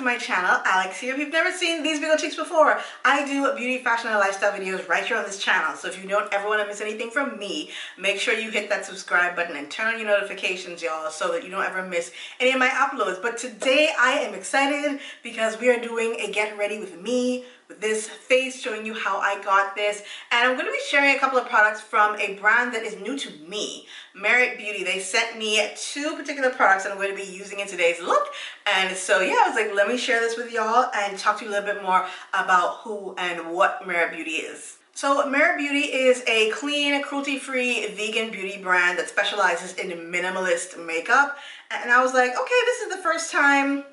to my channel, Alex here. If you've never seen these video cheeks before, I do beauty, fashion, and lifestyle videos right here on this channel. So if you don't ever want to miss anything from me, make sure you hit that subscribe button and turn on your notifications, y'all, so that you don't ever miss any of my uploads. But today I am excited because we are doing a get ready with me with this face, showing you how I got this. And I'm going to be sharing a couple of products from a brand that is new to me, Merit Beauty. They sent me two particular products that I'm going to be using in today's look. And so yeah, I was like, let me share this with y'all and talk to you a little bit more about who and what Merit Beauty is. So Merit Beauty is a clean, cruelty-free vegan beauty brand that specializes in minimalist makeup. And I was like, okay, this is the first time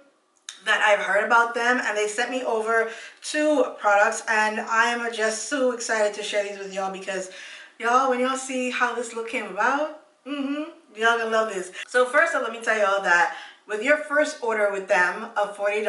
that I've heard about them, and they sent me over two products, and I am just so excited to share these with y'all because y'all, when y'all see how this look came about, y'all gonna love this. So first up, let me tell y'all that with your first order with them of $40,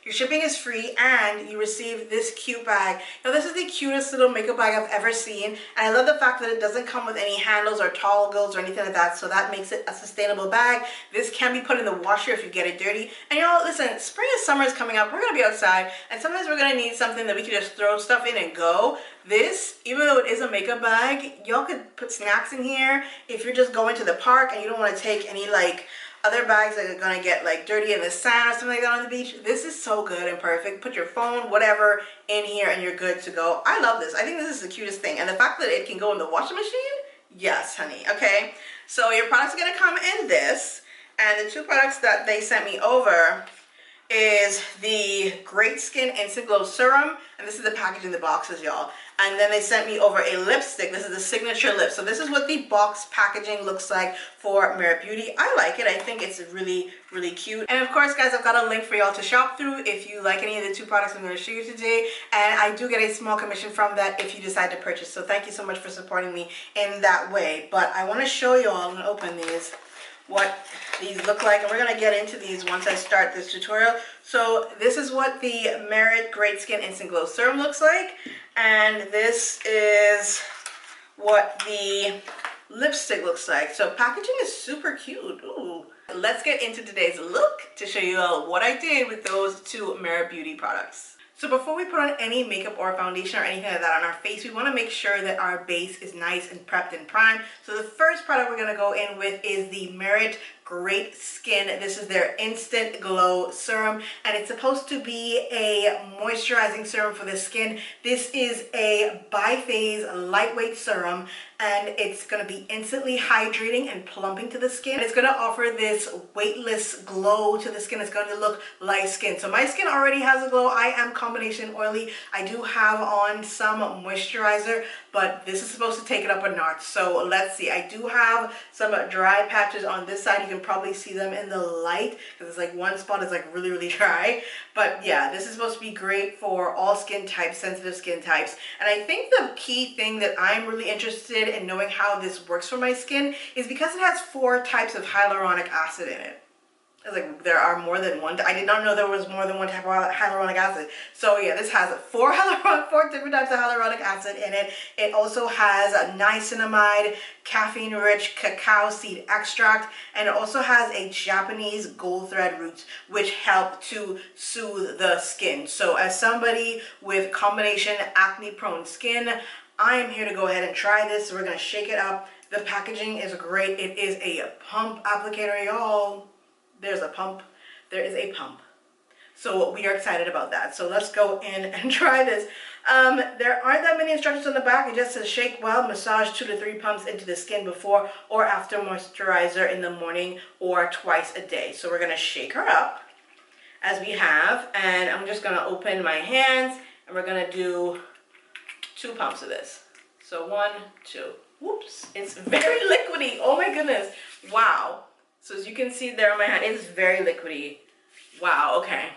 your shipping is free and you receive this cute bag. Now this is the cutest little makeup bag I've ever seen, and I love the fact that it doesn't come with any handles or toggles or anything like that, so that makes it a sustainable bag. This can be put in the washer if you get it dirty. And y'all, listen, spring and summer is coming up. We're gonna be outside, and sometimes we're gonna need something that we can just throw stuff in and go. This, even though it is a makeup bag, y'all could put snacks in here if you're just going to the park and you don't want to take any like other bags that are gonna get like dirty in the sand or something like that on the beach. This is so good and perfect. Put your phone, whatever, in here and you're good to go. I love this. I think this is the cutest thing. And the fact that it can go in the washing machine, yes, honey. Okay, so your products are gonna come in this, and the two products that they sent me over is the Great Skin Instant Glow Serum, and this is the package in the boxes, y'all. And then they sent me over a lipstick. This is the signature lip. So this is what the box packaging looks like for Merit Beauty. I like it. I think it's really, really cute. And of course, guys, I've got a link for y'all to shop through if you like any of the two products I'm going to show you today. And I do get a small commission from that if you decide to purchase. So thank you so much for supporting me in that way. But I want to show y'all, I'm going to open these, what these look like, and we're going to get into these once I start this tutorial. So this is what the Merit Great Skin Instant Glow Serum looks like, and this is what the lipstick looks like. So packaging is super cute. Ooh. Let's get into today's look to show you all what I did with those two Merit Beauty products. So before we put on any makeup or foundation or anything like that on our face, we want to make sure that our base is nice and prepped and primed. So the first product we're going to go in with is the Merit Great Skin. This is their Instant Glow Serum, and it's supposed to be a moisturizing serum for the skin. This is a bi-phase lightweight serum, and it's going to be instantly hydrating and plumping to the skin. It's going to offer this weightless glow to the skin. It's going to look light skin. So my skin already has a glow. I am combination oily. I do have on some moisturizer, but this is supposed to take it up a notch. So let's see. I do have some dry patches on this side. You can probably see them in the light because it's like one spot is like really, really dry. But yeah, this is supposed to be great for all skin types, sensitive skin types. And I think the key thing that I'm really interested in knowing how this works for my skin is because it has 4 types of hyaluronic acid in it. It's like there are more than one. I did not know there was more than one type of hyaluronic acid. So yeah, this has 4 different types of hyaluronic acid in it. It also has a niacinamide, caffeine-rich cacao seed extract, and it also has a Japanese gold thread root, which help to soothe the skin. So as somebody with combination acne-prone skin, I am here to go ahead and try this. So we're gonna shake it up. The packaging is great. It is a pump applicator, y'all. There's a pump. There is a pump. So we are excited about that. So let's go in and try this. There aren't that many instructions on the back. It just says shake well, massage 2 to 3 pumps into the skin before or after moisturizer in the morning or twice a day. So we're gonna shake her up as we have, and I'm just gonna open my hands and we're gonna do 2 pumps of this. So 1, 2. Whoops, it's very liquidy. Oh my goodness, wow. So as you can see there on my hand, it is very liquidy. Wow, okay.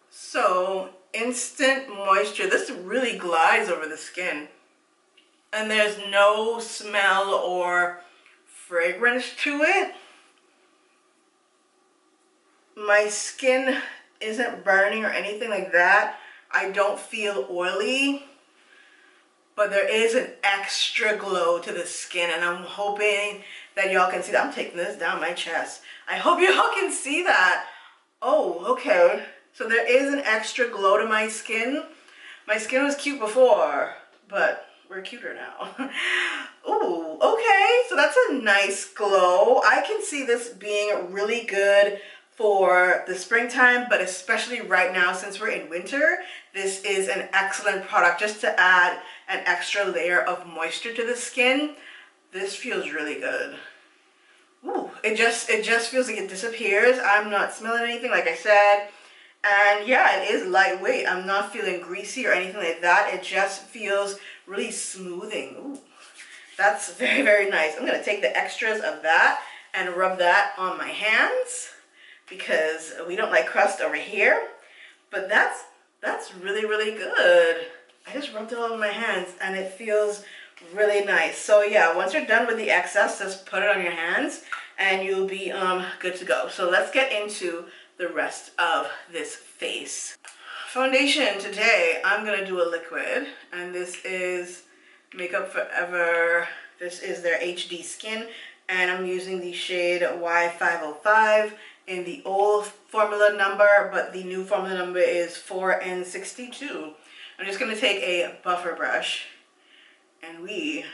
So, instant moisture. This really glides over the skin. And there's no smell or fragrance to it. My skin isn't burning or anything like that. I don't feel oily. but there is an extra glow to the skin, and I'm hoping that y'all can see that. I'm taking this down my chest. I hope y'all can see that. Oh, okay. So there is an extra glow to my skin. My skin was cute before, but we're cuter now. Ooh, okay. So that's a nice glow. I can see this being really good for the springtime, but especially right now since we're in winter, this is an excellent product just to add an extra layer of moisture to the skin. This feels really good. Ooh, it just feels like it disappears. I'm not smelling anything, like I said. And yeah, it is lightweight. I'm not feeling greasy or anything like that. It just feels really smoothing. Ooh, that's very, very nice. I'm gonna take the extras of that and rub that on my hands because we don't like crust over here. But that's really, really good. I just rubbed it all on my hands and it feels really nice. So yeah, once you're done with the excess, just put it on your hands and you'll be good to go. So let's get into the rest of this face. Foundation today, I'm gonna do a liquid, and this is Makeup Forever. This is their HD Skin, and I'm using the shade Y505 in the old formula number, but the new formula number is 4N62. I'm just gonna take a buffer brush, and we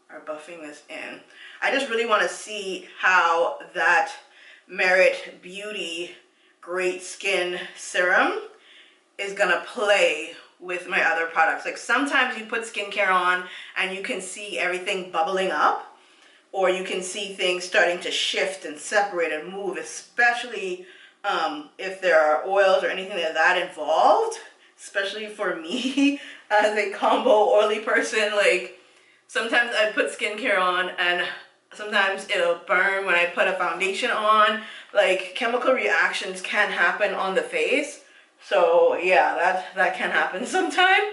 are buffing this in. I just really wanna see how that Merit Beauty Great Skin Serum is gonna play with my other products. Like sometimes you put skincare on and you can see everything bubbling up, or you can see things starting to shift and separate and move, especially if there are oils or anything like that involved. Especially for me as a combo oily person, like sometimes I put skincare on and sometimes it'll burn when I put a foundation on. Like chemical reactions can happen on the face. So yeah, that can happen sometime.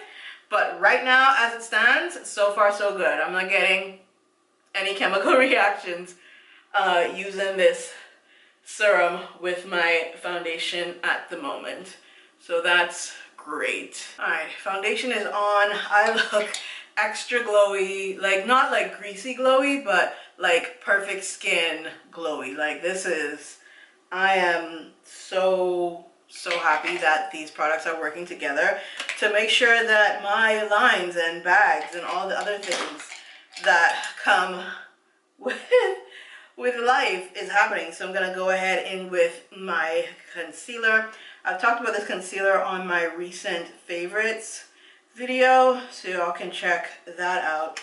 But right now, as it stands, so far so good. I'm not getting any chemical reactions using this serum with my foundation at the moment. So that's great. All right, foundation is on. I look extra glowy, like not like greasy glowy, but like perfect skin glowy. Like this is, I am so happy that these products are working together to make sure that my lines and bags and all the other things that come with life is happening. So I'm gonna go ahead in with my concealer. I've talked about this concealer on my recent favorites video, so y'all can check that out.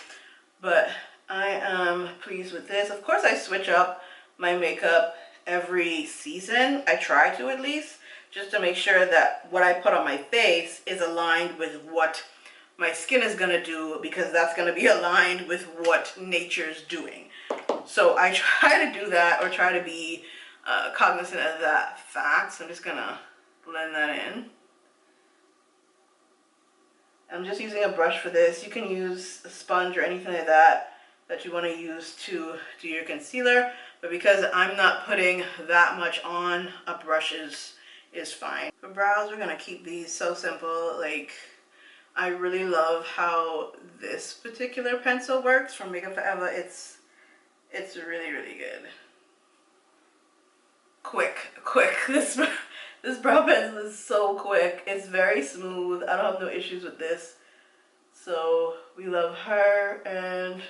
But I am pleased with this. Of course, I switch up my makeup every season. I try to, at least, just to make sure that what I put on my face is aligned with what my skin is gonna do, because that's gonna be aligned with what nature's doing. So I try to do that, or try to be cognizant of that fact. So I'm just gonna blend that in. I'm just using a brush for this. You can use a sponge or anything like that you want to use to do your concealer, but because I'm not putting that much on, a brush is fine. For brows, we're gonna keep these so simple. Like, I really love how this particular pencil works from Makeup Forever. It's really, really good. Quick. This brow pencil is so quick. It's very smooth. I don't have no issues with this. So we love her and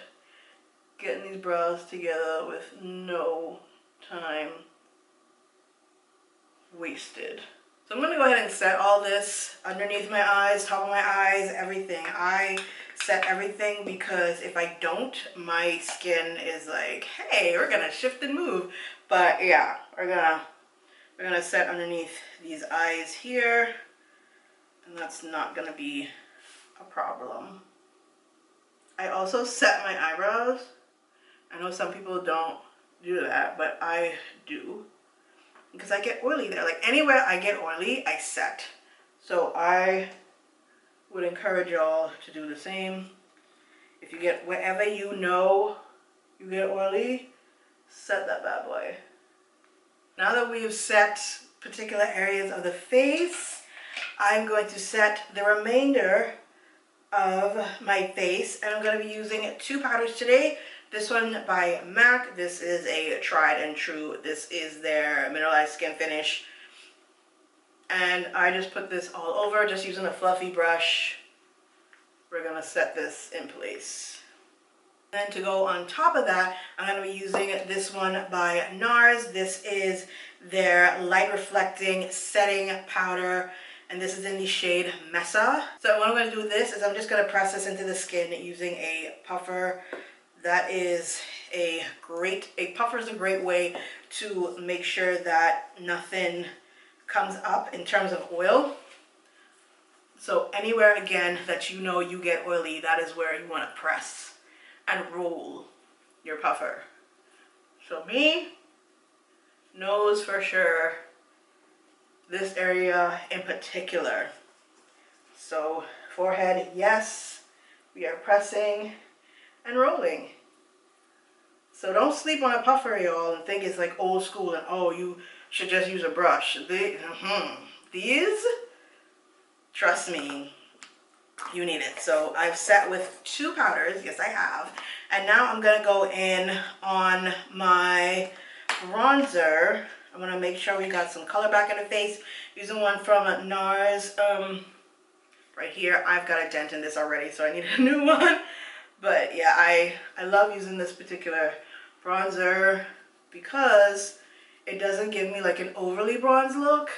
getting these brows together with no time wasted. So I'm going to go ahead and set all this underneath my eyes, top of my eyes, everything. I set everything because if I don't, my skin is like, hey, we're going to shift and move. But yeah, we're gonna set underneath these eyes here, and that's not gonna be a problem. I also set my eyebrows. I know some people don't do that, but I do, because I get oily there. Like anywhere I get oily, I set. So I would encourage y'all to do the same. If you get, wherever you know you get oily, set that bad boy. Now that we've set particular areas of the face, I'm going to set the remainder of my face, and I'm going to be using 2 powders today. This one by MAC. This is a tried and true. This is their mineralized skin finish. And I just put this all over, just using a fluffy brush. We're going to set this in place. Then to go on top of that, I'm going to be using this one by NARS. This is their light reflecting setting powder, and this is in the shade Mesa. So what I'm going to do with this is I'm just going to press this into the skin using a puffer. That is a puffer is a great way to make sure that nothing comes up in terms of oil. So anywhere again that you know you get oily, that is where you want to press and roll your puffer. So me, nose for sure, this area in particular. So forehead, yes, we are pressing and rolling. So don't sleep on a puffer, y'all, and think it's like old school and oh, you should just use a brush. These, trust me, you need it. So I've set with 2 powders, yes I have, and now I'm gonna go in on my bronzer. I'm gonna make sure we got some color back in the face, using one from NARS. Right here, I've got a dent in this already, so I need a new one. But yeah, I love using this particular bronzer because it doesn't give me like an overly bronze look.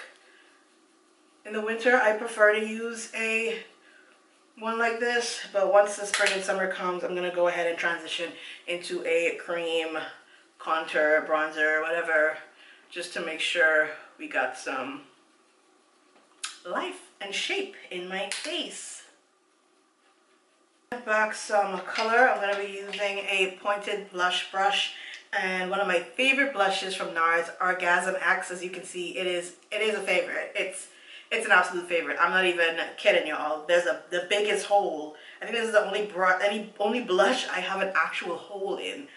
In the winter, I prefer to use one like this, but once the spring and summer comes, I'm gonna go ahead and transition into a cream contour, bronzer, whatever, just to make sure we got some life and shape in my face. Back some color. I'm going to be using a pointed blush brush, and one of my favorite blushes from NARS, Orgasm X. As you can see, it is a favorite. It's an absolute favorite. I'm not even kidding y'all. There's the biggest hole. I think this is the only blush I have an actual hole in,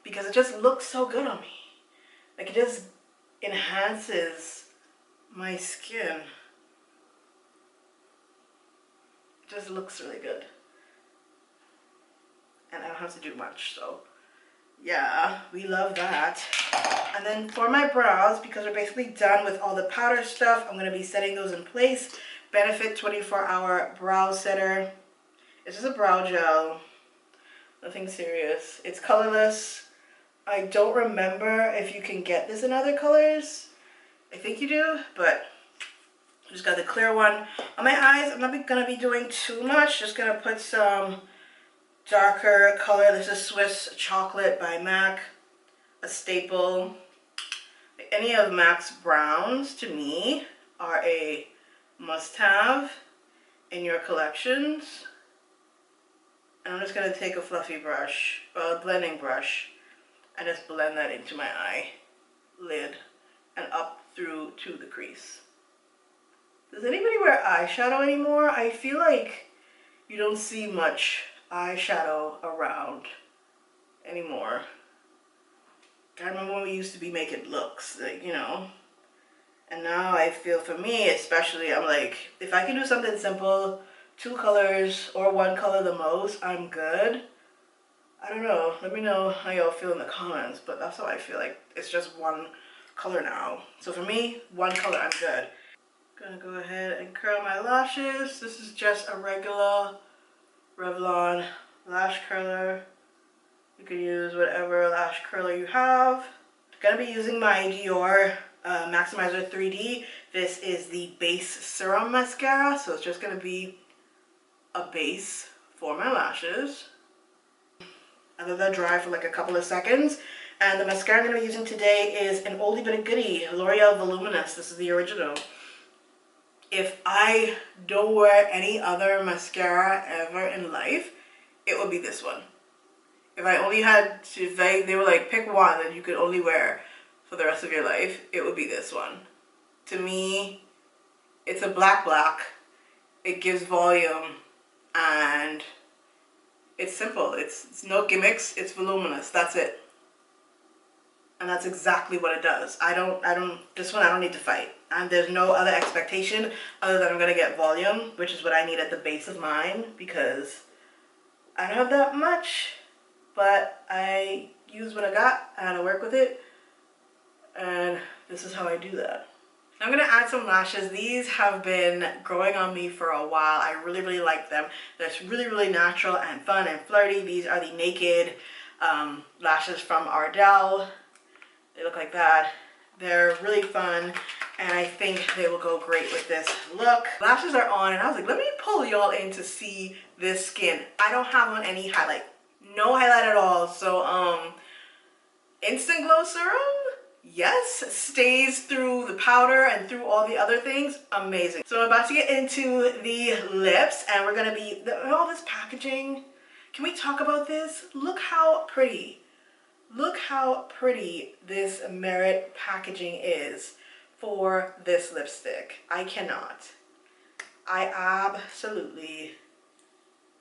because it just looks so good on me. Like, it just enhances my skin. It just looks really good. And I don't have to do much, so yeah, we love that. And then for my brows, because we're basically done with all the powder stuff, I'm going to be setting those in place. Benefit 24-hour brow setter. This is a brow gel, nothing serious. It's colorless. I don't remember if you can get this in other colors. I think you do, but I just got the clear one. On my eyes, I'm not going to be doing too much. Just going to put some darker color. This is Swiss Chocolate by MAC, a staple. Any of MAC's browns, to me, are a must-have in your collections. And I'm just going to take a fluffy brush, a blending brush, and just blend that into my eyelid and up through to the crease. Does anybody wear eyeshadow anymore? I feel like you don't see much eyeshadow around anymore. I remember when we used to be making looks, like, you know, and now I feel, for me especially, I'm like, if I can do something simple, 2 colors or 1 color the most, I'm good. I don't know, let me know how y'all feel in the comments, but that's how I feel. Like, it's just 1 color now. So for me, 1 color, I'm good. Gonna go ahead and curl my lashes. This is just a regular Revlon lash curler. You can use whatever lash curler you have. Gonna be using my Dior Maximizer 3D. This is the base serum mascara, so it's just gonna be a base for my lashes. I let that dry for like a couple of seconds. And the mascara I'm gonna be using today is an oldie but a goodie, L'Oreal Voluminous. This is the original. If I don't wear any other mascara ever in life, it would be this one. If I only had to, if they were like, pick one that you could only wear for the rest of your life, it would be this one. To me, it's a black. It gives volume, and it's simple. It's no gimmicks. It's voluminous. That's it. And that's exactly what it does. This one I don't need to fight. And there's no other expectation other than I'm gonna get volume, which is what I need at the base of mine because I don't have that much, but I use what I got and I work with it. And this is how I do that. I'm gonna add some lashes. These have been growing on me for a while. I really, really like them. They're really, really natural and fun and flirty. These are the Naked lashes from Ardell. They look like that. They're really fun, and I think they will go great with this look. Lashes are on, and I was like, let me pull y'all in to see this skin. I don't have on any highlight. No highlight at all. So, Instant Glow Serum, yes, stays through the powder and through all the other things. Amazing. So I'm about to get into the lips, and we're gonna be, all this packaging. Can we talk about this? Look how pretty. Look how pretty this Merit packaging is for this lipstick. I cannot. I absolutely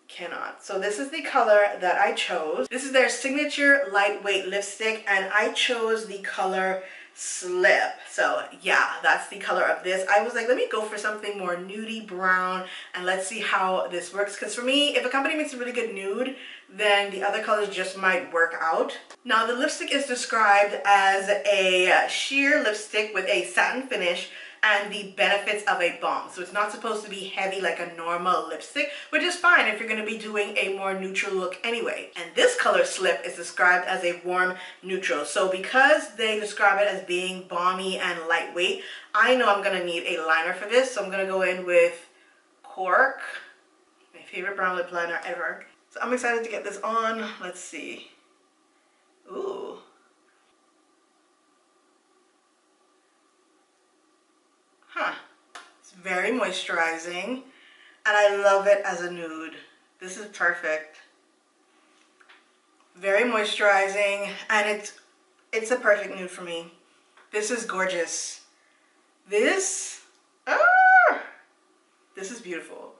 cannot. So this is the color that I chose. This is their signature lightweight lipstick, and I chose the color Slip. So yeah, that's the color of this. I was like, let me go for something more nudie brown and let's see how this works, because for me, if a company makes a really good nude, then the other colors just might work out. Now the lipstick is described as a sheer lipstick with a satin finish and the benefits of a balm. So it's not supposed to be heavy like a normal lipstick, which is fine if you're gonna be doing a more neutral look anyway. And this color Slip is described as a warm neutral. So because they describe it as being balmy and lightweight, I know I'm gonna need a liner for this. So I'm gonna go in with Cork, my favorite brown lip liner ever. So I'm excited to get this on. Let's see. Ooh. Huh. It's very moisturizing, and I love it as a nude. This is perfect. Very moisturizing, and it's a perfect nude for me. This is gorgeous. This is beautiful.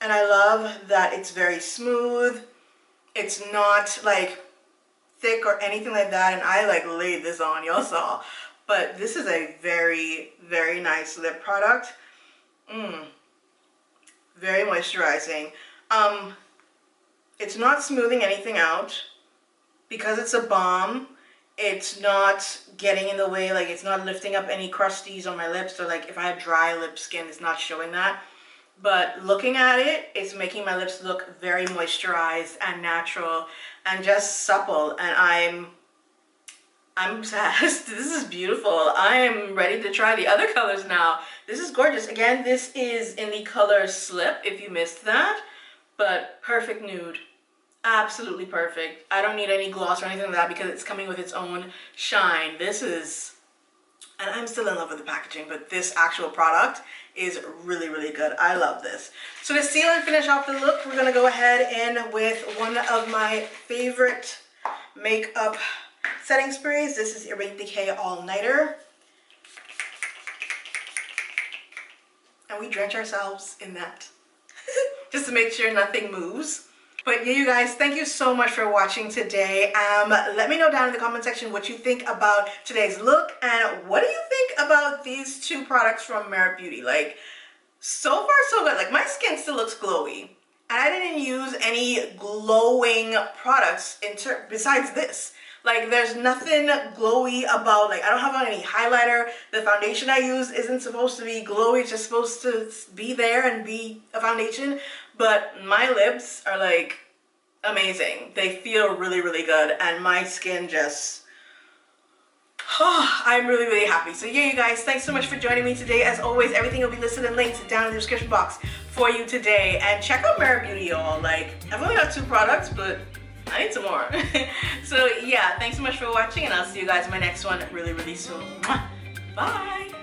And I love that it's very smooth. It's not like thick or anything like that, and I like laid this on, y'all saw. But this is a very, very nice lip product. Very moisturizing. It's not smoothing anything out. Because it's a balm, it's not getting in the way, like it's not lifting up any crusties on my lips, or like if I have dry lip skin, it's not showing that. But looking at it, it's making my lips look very moisturized and natural and just supple, and I'm obsessed. This is beautiful. I am ready to try the other colors now. This is gorgeous. Again, this is in the color Slip, if you missed that, but perfect nude. Absolutely perfect. I don't need any gloss or anything like that because it's coming with its own shine. This is, and I'm still in love with the packaging, but this actual product is really, really good. I love this. So to seal and finish off the look, we're gonna go ahead in with one of my favorite makeup setting sprays. This is Urban Decay All Nighter. And we drench ourselves in that just to make sure nothing moves. But yeah, you guys, thank you so much for watching today. Let me know down in the comment section what you think about today's look, and what do you think about these two products from Merit Beauty? Like, so far so good. Like, my skin still looks glowy, and I didn't use any glowing products besides this. Like, there's nothing glowy about, like, I don't have on any highlighter. The foundation I use isn't supposed to be glowy. It's just supposed to be there and be a foundation. But my lips are, like, amazing. They feel really, really good. And my skin just, I'm really, really happy. So yeah, you guys, thanks so much for joining me today. As always, everything will be listed and linked down in the description box for you today. And check out Merit Beauty, y'all. Like, I've only got 2 products, but I need some more. So yeah, thanks so much for watching, and I'll see you guys in my next one really, really soon. Bye!